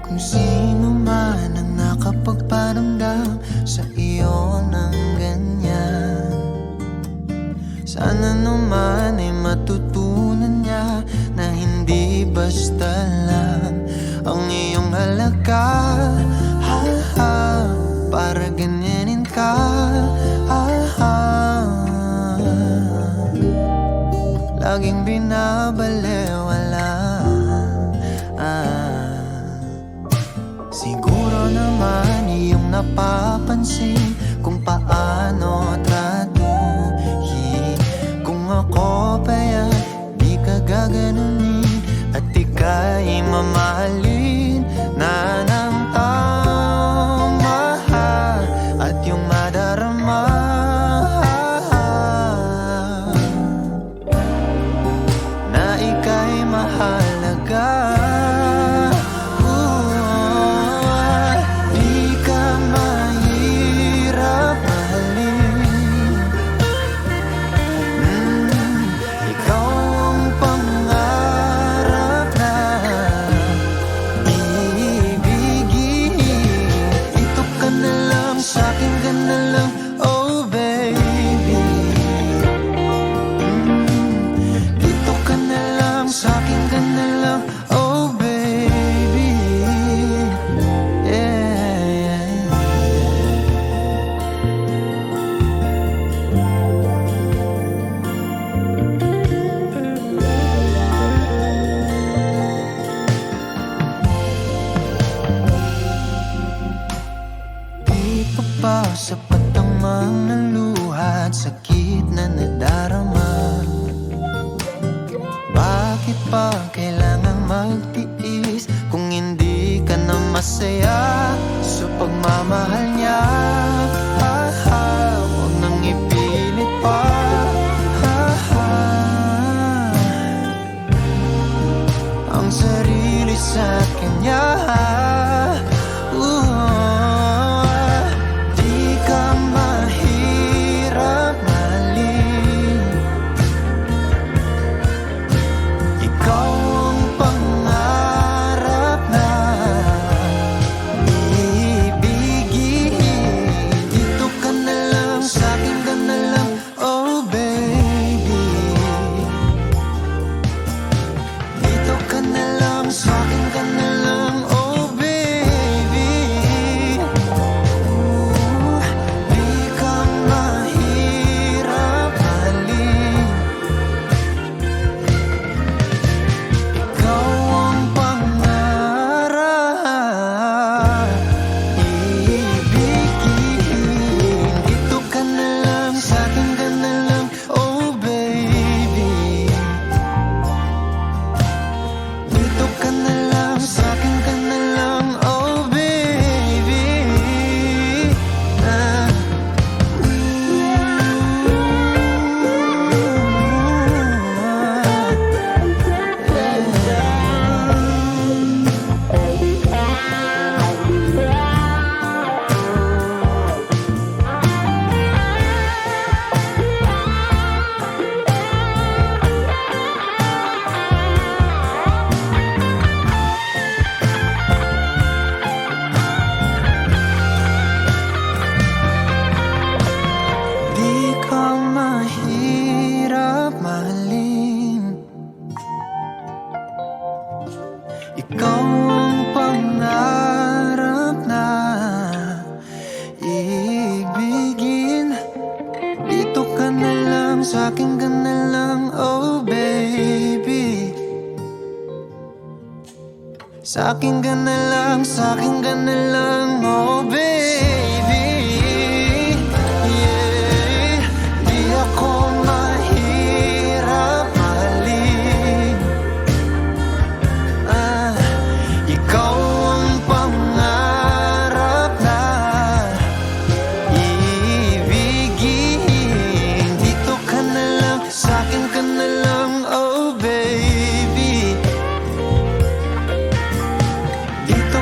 Kung sino man ang nakapagparamdam sa iyo ng ganyan, sana naman ay matutunan niya na hindi basta lang ang iyong halaga. Ha, ha, para ganyanin ka. Ha, ha, laging binabalewala. Siguro naman iyong napapansin kung paano tratuhin. Kung ako pa'y di ka gaganunin at ika'y mamahalin na ng tama at yung madarama na ika'y mahalaga. Sapat ang mga luha at sakit na nadarama. Bakit pa kailangang magtiis kung hindi ka na masaya sa pagmamahal niya? Ha, ha, huwag nang ipilit pa. Ha, ha, ang sarili sa kanya. Ikaw ang pangarap na ibigin. Dito ka na lang, sa'kin ka na lang, oh baby. Sa'kin ka na lang, sa'kin ka na lang, oh baby. Yeah, di ako mahirap mahalin. Ikaw ang pangarap na ibigin. Dito ka na lang, sa'kin ka na lang, oh baby. Dito